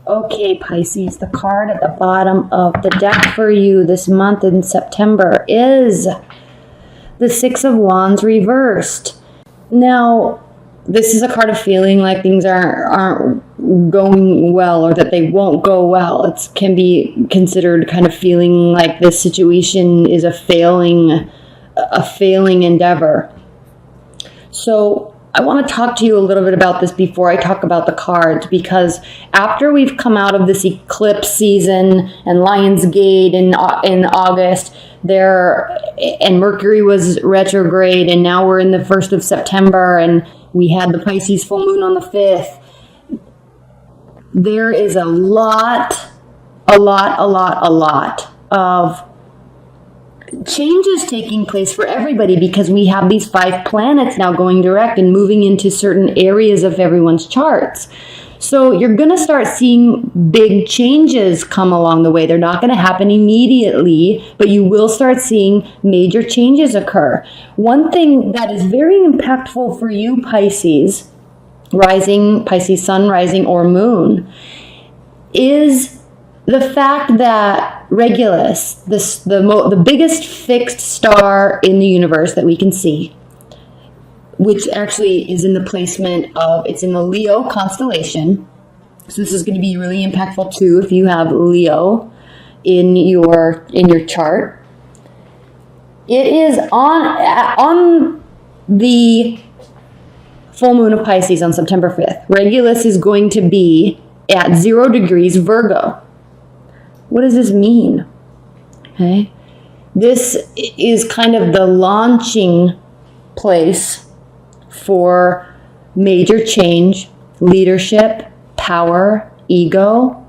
Okay, Pisces, the card at the bottom of the deck for you this month in September is the Six of Wands reversed. Now, this is a card of feeling like things aren't going well, or that they won't go well. It can be considered kind of feeling like this situation is a failing endeavor. So I want to talk to you a little bit about this before I talk about the cards, because after we've come out of this eclipse season and Lionsgate in August, and Mercury was retrograde, and now we're in the 1st of September, and we had the Pisces full moon on the 5th. There is a lot of changes taking place for everybody, because we have these 5 planets now going direct and moving into certain areas of everyone's charts. So you're going to start seeing big changes come along the way. They're not going to happen immediately, but you will start seeing major changes occur. One thing that is very impactful for you, Pisces, rising, Pisces sun, rising, or moon, is the fact that Regulus, the biggest fixed star in the universe that we can see, which actually is in the placement of, it's in the Leo constellation. So this is going to be really impactful too if you have Leo in your chart. It is on the full moon of Pisces on September 5th. Regulus is going to be at 0 degrees Virgo. What does this mean? Okay. This is kind of the launching place for major change, leadership, power, ego,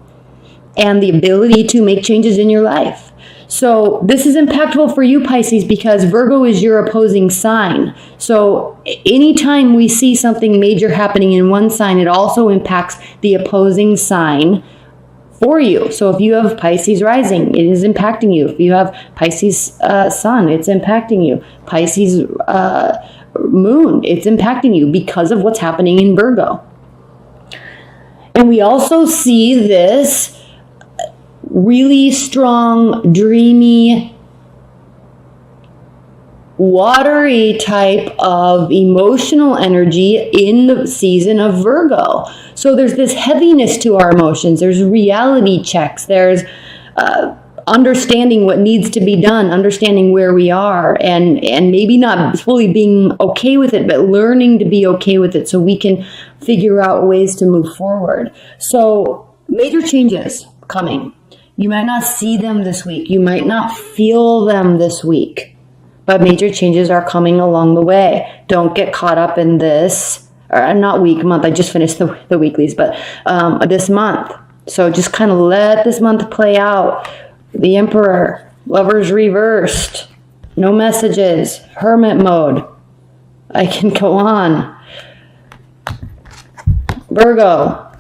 and the ability to make changes in your life. So this is impactful for you, Pisces, because Virgo is your opposing sign. So anytime we see something major happening in one sign, it also impacts the opposing sign for you. So if you have Pisces rising, it is impacting you. If you have Pisces sun, it's impacting you. Pisces moon, it's impacting you because of what's happening in Virgo. And we also see this really strong, dreamy, watery type of emotional energy in the season of Virgo. So there's this heaviness to our emotions. There's reality checks. There's understanding what needs to be done, understanding where we are, and maybe not fully being okay with it, but learning to be okay with it so we can figure out ways to move forward. So major changes coming. You might not see them this week. You might not feel them this week, but major changes are coming along the way. Don't get caught up in this, or not week, month. I just finished the weeklies, but this month. So just kind of let this month play out. The Emperor, Lovers reversed, no messages, hermit mode. I can go on. Virgo.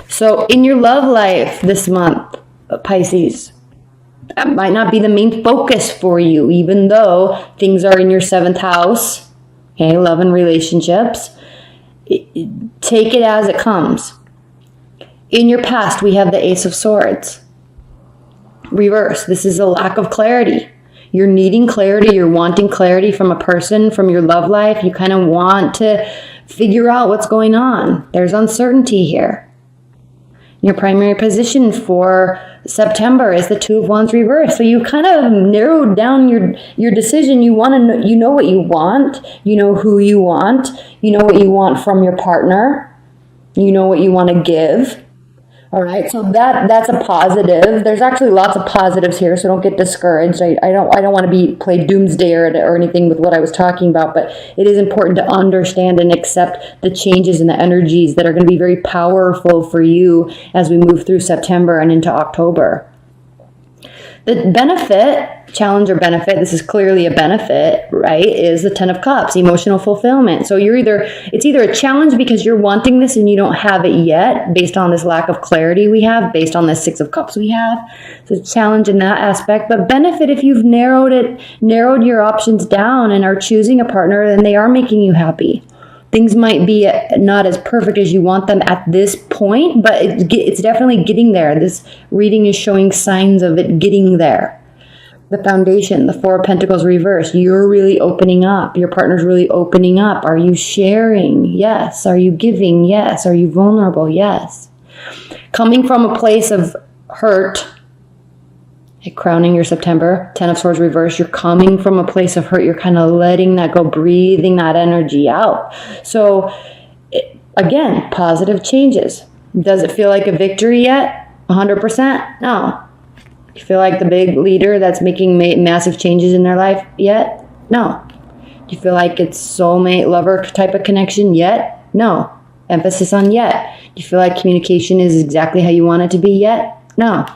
So in your love life this month, Pisces, that might not be the main focus for you, even though things are in your 7th house, okay, love and relationships. Take it as it comes. In your past, we have the Ace of Swords. Reverse. This is a lack of clarity. You're needing clarity. You're wanting clarity from a person, from your love life. You kind of want to figure out what's going on. There's uncertainty here. Your primary position for September is the Two of Wands reverse. So you kind of narrowed down your decision. You want to know, you know what you want. You know who you want. You know what you want from your partner. You know what you want to give. All right, so that's a positive. There's actually lots of positives here, so don't get discouraged. I don't want to play doomsday or anything with what I was talking about, but it is important to understand and accept the changes and the energies that are going to be very powerful for you as we move through September and into October. The benefit, challenge or benefit, this is clearly a benefit, right, is the 10 of Cups, emotional fulfillment. So it's either a challenge because you're wanting this and you don't have it yet, based on this lack of clarity we have, based on this 6 of Cups we have. So it's a challenge in that aspect. But benefit if you've narrowed your options down and are choosing a partner and they are making you happy. Things might be not as perfect as you want them at this point, but it's definitely getting there. This reading is showing signs of it getting there. The foundation, the Four of Pentacles reversed. You're really opening up. Your partner's really opening up. Are you sharing? Yes. Are you giving? Yes. Are you vulnerable? Yes. Coming from a place of hurt, crowning your September, Ten of Swords reversed, you're coming from a place of hurt. You're kind of letting that go, breathing that energy out. So, again, positive changes. Does it feel like a victory yet? 100%? No. You feel like the big leader that's making massive changes in their life yet? No. You feel like it's soulmate lover type of connection yet? No. Emphasis on yet. Do you feel like communication is exactly how you want it to be yet? No.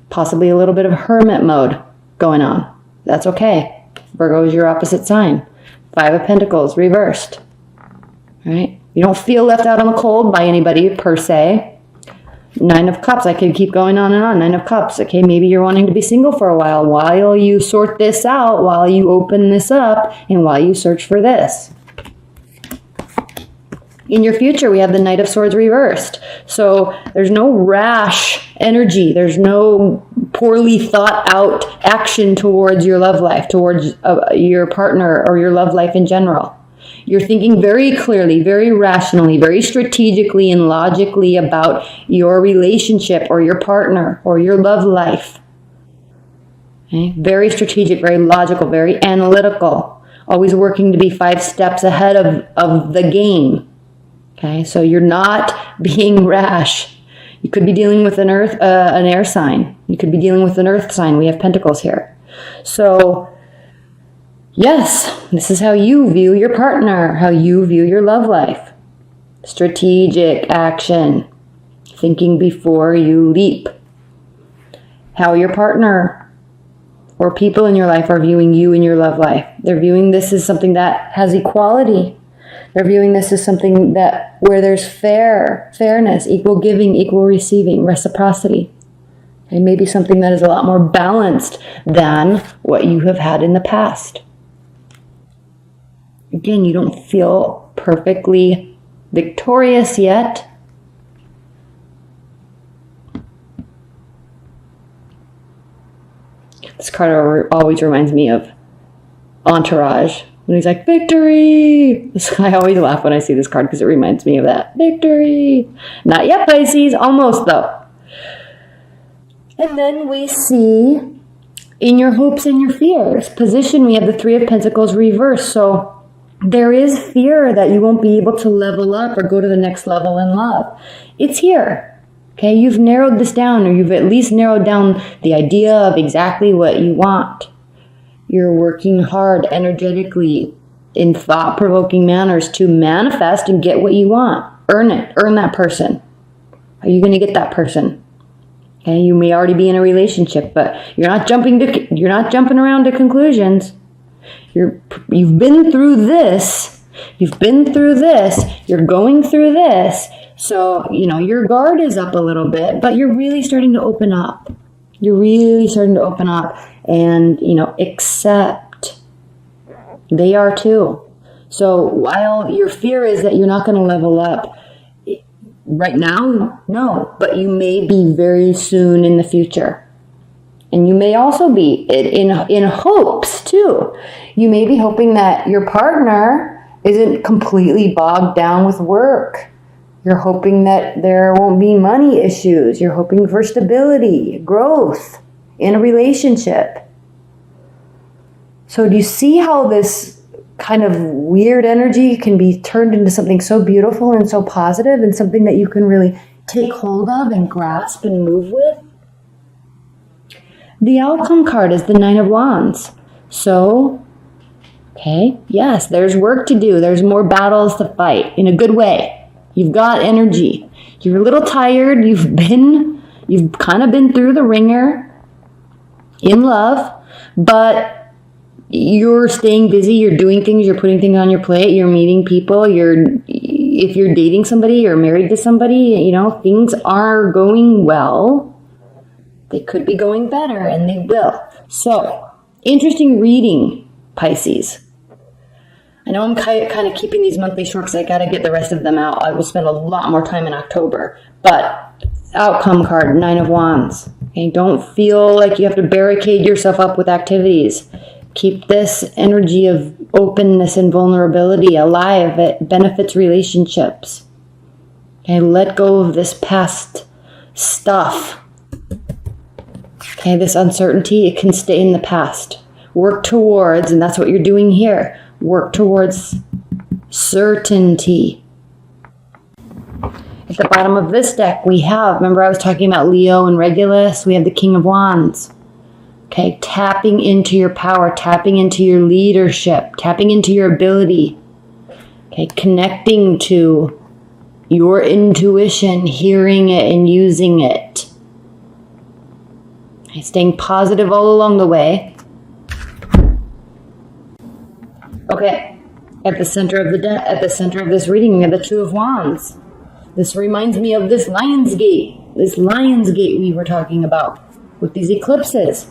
Possibly a little bit of hermit mode going on. That's okay. Virgo is your opposite sign. Five of Pentacles reversed. All right? You don't feel left out in the cold by anybody per se. Nine of Cups. I could keep going on and on. Nine of Cups. Okay, maybe you're wanting to be single for a while you sort this out, while you open this up, and while you search for this. In your future, we have the Knight of Swords reversed. So there's no rash energy. There's no poorly thought out action towards your love life, towards your partner or your love life in general. You're thinking very clearly, very rationally, very strategically and logically about your relationship or your partner or your love life. Okay? Very strategic, very logical, very analytical. Always working to be 5 steps ahead of the game. Okay, so you're not being rash. You could be dealing with an air sign. You could be dealing with an earth sign. We have Pentacles here. So, yes, this is how you view your partner, how you view your love life. Strategic action. Thinking before you leap. How your partner or people in your life are viewing you in your love life. They're viewing this as something that has equality. They're viewing this as something where there's fairness, equal giving, equal receiving, reciprocity. And maybe something that is a lot more balanced than what you have had in the past. Again, you don't feel perfectly victorious yet. This card always reminds me of Entourage. When he's like, victory! I always laugh when I see this card because it reminds me of that. Victory! Not yet, Pisces. Almost, though. And then we see in your hopes and your fears position, we have the Three of Pentacles reversed. So there is fear that you won't be able to level up or go to the next level in love. It's here. Okay, you've narrowed this down, or you've at least narrowed down the idea of exactly what you want. You're working hard energetically in thought-provoking manners to manifest and get what you want. Earn it. Earn that person. Are you going to get that person? Okay, you may already be in a relationship, but you're not jumping around to conclusions. You've been through this. You've been through this. You're going through this. So, your guard is up a little bit, but you're really starting to open up. You're really starting to open up and, accept. They are too. So while your fear is that you're not going to level up right now, no, but you may be very soon in the future. And you may also be in hopes too. You may be hoping that your partner isn't completely bogged down with work. You're hoping that there won't be money issues. You're hoping for stability, growth in a relationship. So do you see how this kind of weird energy can be turned into something so beautiful and so positive and something that you can really take hold of and grasp and move with? The outcome card is the Nine of Wands. So, okay, yes, there's work to do. There's more battles to fight in a good way. You've got energy. You're a little tired. You've kind of been through the ringer in love, but you're staying busy. You're doing things. You're putting things on your plate. You're meeting people. If you're dating somebody or married to somebody, things are going well. They could be going better, and they will. So, interesting reading, Pisces. I know I'm kind of keeping these monthly short because I got to get the rest of them out. I will spend a lot more time in October. But outcome card, 9 of Wands. Okay, don't feel like you have to barricade yourself up with activities. Keep this energy of openness and vulnerability alive. It benefits relationships. Okay, let go of this past stuff. Okay, this uncertainty, it can stay in the past. Work towards, and that's what you're doing here, work towards certainty. At the bottom of this deck, we have, remember I was talking about Leo and Regulus? We have the King of Wands. Okay, tapping into your power, tapping into your leadership, tapping into your ability. Okay, connecting to your intuition, hearing it and using it. Okay, staying positive all along the way. Okay, at the center of this reading, we have the Two of Wands. This reminds me of this Lion's Gate we were talking about with these eclipses,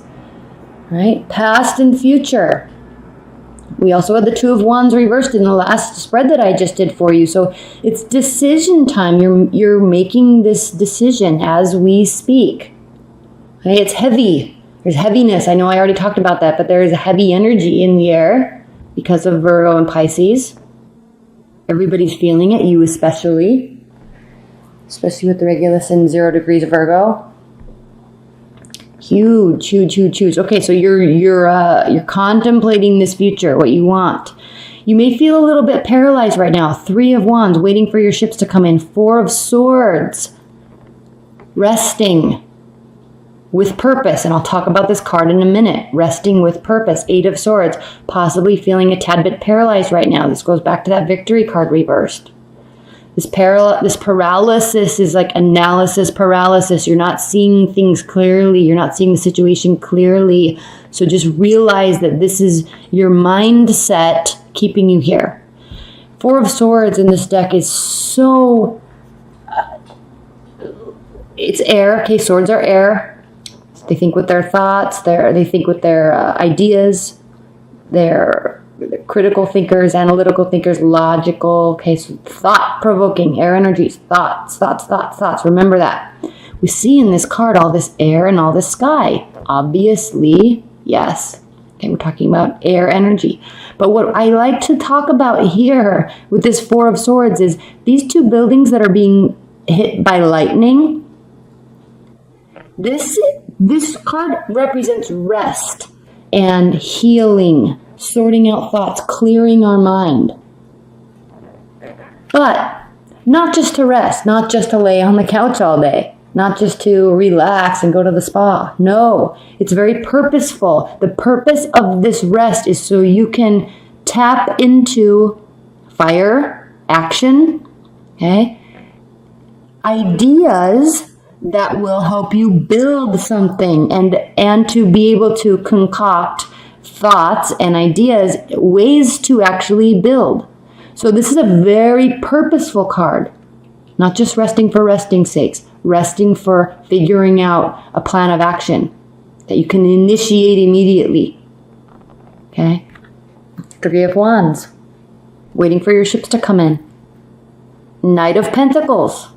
right? Past and future. We also had the Two of Wands reversed in the last spread that I just did for you. So it's decision time. You're making this decision as we speak. Okay, it's heavy. There's heaviness. I know I already talked about that, but there is a heavy energy in the air because of Virgo and Pisces. Everybody's feeling it, you especially with the Regulus and 0 degrees of Virgo. Huge. Okay, so you're contemplating this future, what you want. You may feel a little bit paralyzed right now. 3 of Wands, waiting for your ships to come in. 4 of Swords, resting with purpose. And I'll talk about this card in a minute. Resting with purpose. 8 of Swords, possibly feeling a tad bit paralyzed right now. This goes back to that Victory card reversed. This paralysis is like analysis paralysis. You're not seeing things clearly. You're not seeing the situation clearly. So just realize that this is your mindset keeping you here. 4 of Swords in this deck is so... it's air. Okay, swords are air. They think with their thoughts. They think with their ideas. They're critical thinkers, analytical thinkers, logical. Okay, so thought-provoking, air energies, thoughts. Remember that. We see in this card all this air and all this sky. Obviously, yes. Okay, we're talking about air energy. But what I like to talk about here with this 4 of Swords is these 2 buildings that are being hit by lightning. This card represents rest and healing, sorting out thoughts, clearing our mind. But not just to rest, not just to lay on the couch all day, not just to relax and go to the spa. No, it's very purposeful. The purpose of this rest is so you can tap into fire, action, okay? Ideas that will help you build something and to be able to concoct thoughts and ideas, ways to actually build. So this is a very purposeful card, not just resting for resting's sakes, resting for figuring out a plan of action that you can initiate immediately. Okay? 3 of Wands, waiting for your ships to come in. Knight of Pentacles.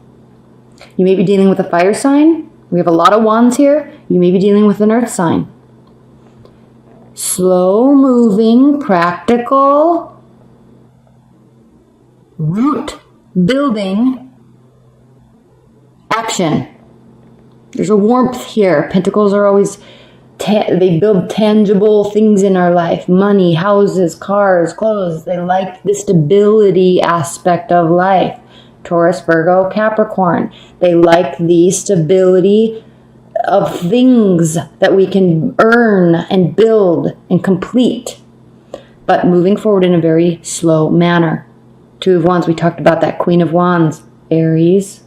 You may be dealing with a fire sign. We have a lot of wands here. You may be dealing with an earth sign. Slow moving, practical, root building action. There's a warmth here. Pentacles are always, they build tangible things in our life. Money, houses, cars, clothes. They like the stability aspect of life. Taurus, Virgo, Capricorn. They like the stability of things that we can earn and build and complete, but moving forward in a very slow manner. 2 of Wands, we talked about that. Queen of Wands, Aries.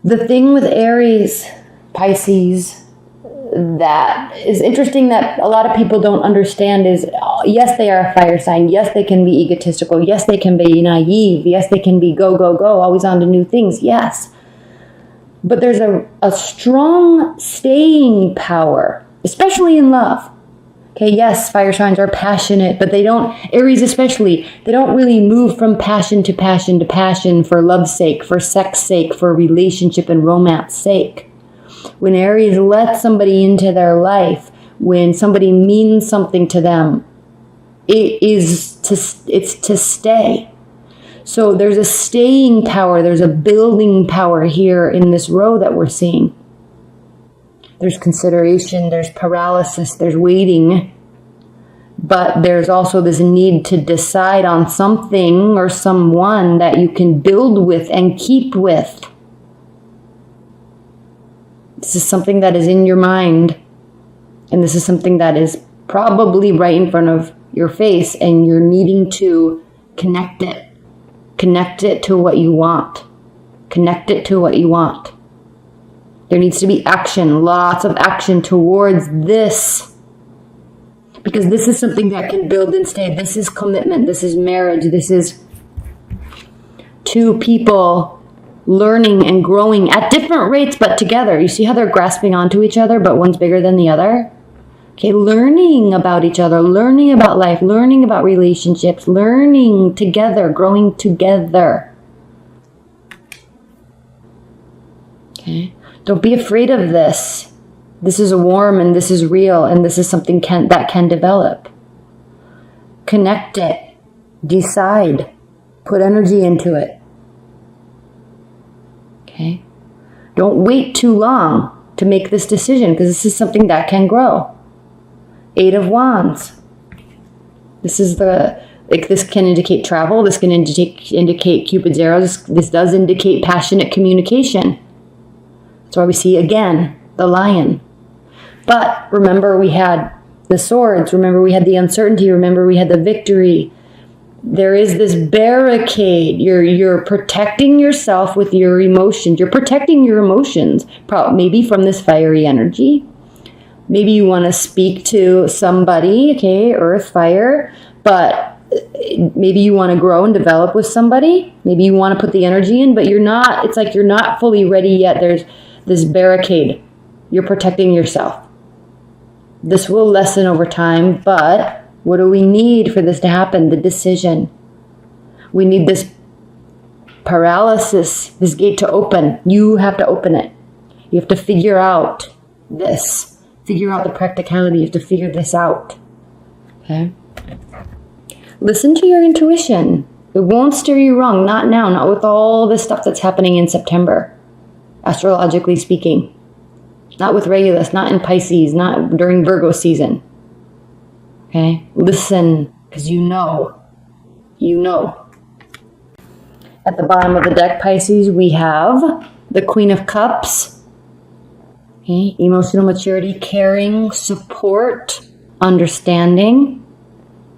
The thing with Aries, Pisces, that is interesting that a lot of people don't understand is, yes, they are a fire sign. Yes, they can be egotistical. Yes, they can be naive. Yes, they can be go, always on to new things. Yes. But there's a strong staying power, especially in love. Okay, yes, fire signs are passionate, but Aries especially, they don't really move from passion to passion to passion for love's sake, for sex sake, for relationship and romance sake. When Aries lets somebody into their life, when somebody means something to them, it's to stay. So there's a staying power, there's a building power here in this row that we're seeing. There's consideration, there's paralysis, there's waiting. But there's also this need to decide on something or someone that you can build with and keep with. This is something that is in your mind. And this is something that is probably right in front of your face, and you're needing to connect it. Connect it to what you want. Connect it to what you want. There needs to be action, lots of action towards this. Because this is something that can build and stay. This is commitment. This is marriage. This is two people learning and growing at different rates, but together. You see how they're grasping onto each other, but one's bigger than the other? Okay, learning about each other, learning about life, learning about relationships, learning together, growing together. Okay, don't be afraid of this. This is warm and this is real, and this is something that can develop. Connect it. Decide. Put energy into it. Okay? Don't wait too long to make this decision, because this is something that can grow. 8 of Wands. This is this can indicate travel. This can indicate Cupid's arrows. This does indicate passionate communication. That's why we see, again, the lion. But remember, we had the swords. Remember, we had the uncertainty. Remember, we had the victory. There is this barricade. You're protecting yourself with your emotions. You're protecting your emotions, maybe from this fiery energy. Maybe you want to speak to somebody, okay, earth, fire, but maybe you want to grow and develop with somebody. Maybe you want to put the energy in, but it's like you're not fully ready yet. There's this barricade. You're protecting yourself. This will lessen over time, but what do we need for this to happen? The decision. We need this paralysis, this gate to open. You have to open it. You have to figure out this. Figure out the practicality. You have to figure this out. Okay? Listen to your intuition. It won't steer you wrong. Not now. Not with all this stuff that's happening in September, astrologically speaking. Not with Regulus. Not in Pisces. Not during Virgo season. Okay? Listen, because you know. You know. At the bottom of the deck, Pisces, we have the Queen of Cups. Okay, emotional maturity, caring, support, understanding,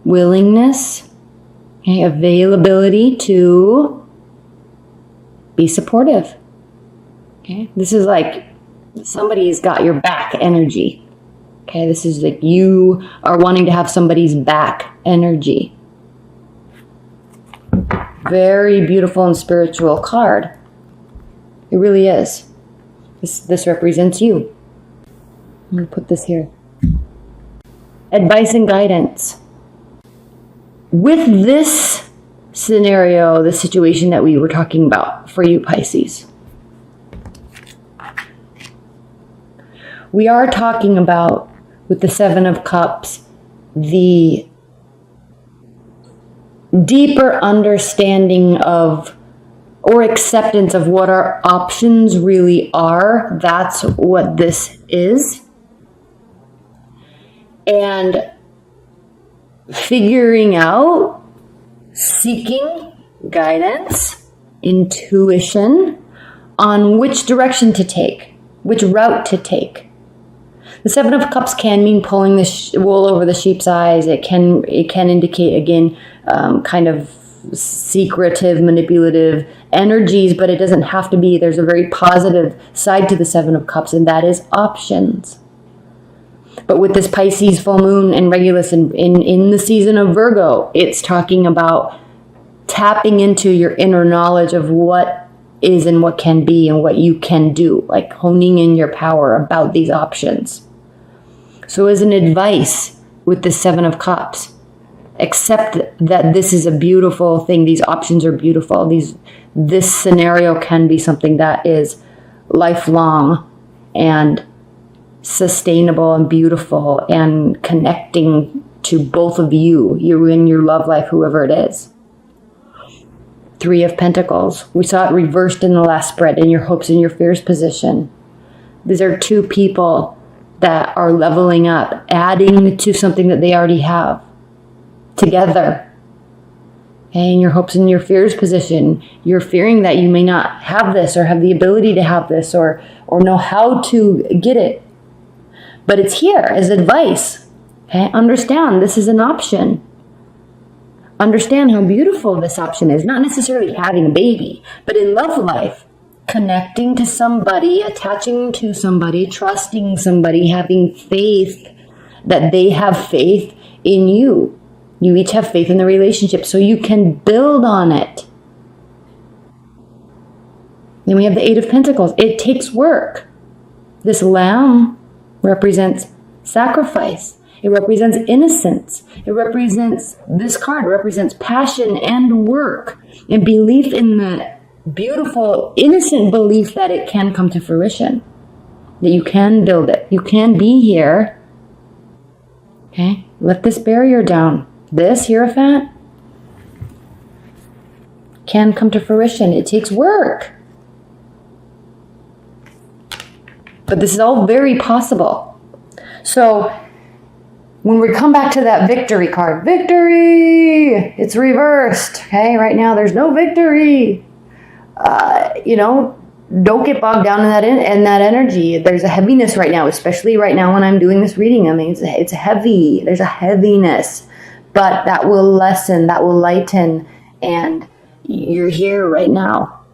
willingness, okay, availability to be supportive. Okay, this is like somebody's got your back energy. Okay, this is like you are wanting to have somebody's back energy. Very beautiful and spiritual card. It really is. This represents you. I'm going to put this here. Advice and guidance. With this scenario, the situation that we were talking about for you, Pisces, we are talking about, with the 7 of Cups, the deeper understanding of or acceptance of what our options really are. That's what this is. And figuring out, seeking guidance, intuition on which direction to take, which route to take. The 7 of Cups can mean pulling the wool over the sheep's eyes. It can indicate, again, kind of secretive, manipulative energies, but it doesn't have to be. There's a very positive side to the 7 of Cups, and that is options. But with this Pisces full moon and Regulus in the season of Virgo, it's talking about tapping into your inner knowledge of what is and what can be and what you can do, like honing in your power about these options. So as an advice, with the Seven of Cups. Accept that this is a beautiful thing. These options are beautiful. This scenario can be something that is lifelong and sustainable and beautiful and connecting to both of you in your love life, whoever it is. Three of Pentacles. We saw it reversed in the last spread, in your hopes and your fears position. These are two people that are leveling up, adding to something that they already have together. Okay, in your hopes and your fears position, you're fearing that you may not have this or have the ability to have this or know how to get it. But it's here as advice. Okay, understand this is an option. Understand how beautiful this option is. Not necessarily having a baby, but in love life, connecting to somebody, attaching to somebody, trusting somebody, having faith that they have faith in you. You each have faith in the relationship so you can build on it. Then we have the Eight of Pentacles. It takes work. This lamb represents sacrifice. It represents innocence. It represents, this card represents passion and work and belief in the beautiful, innocent belief that it can come to fruition. That you can build it. You can be here. Okay? Let this barrier down. This Hierophant can come to fruition. It takes work. But this is all very possible. So when we come back to that victory card, victory, it's reversed. Okay, right now there's no victory. Don't get bogged down in that energy. There's a heaviness right now, especially right now when I'm doing this reading. I mean, it's heavy. There's a heaviness, but that will lessen, that will lighten, and you're here right now.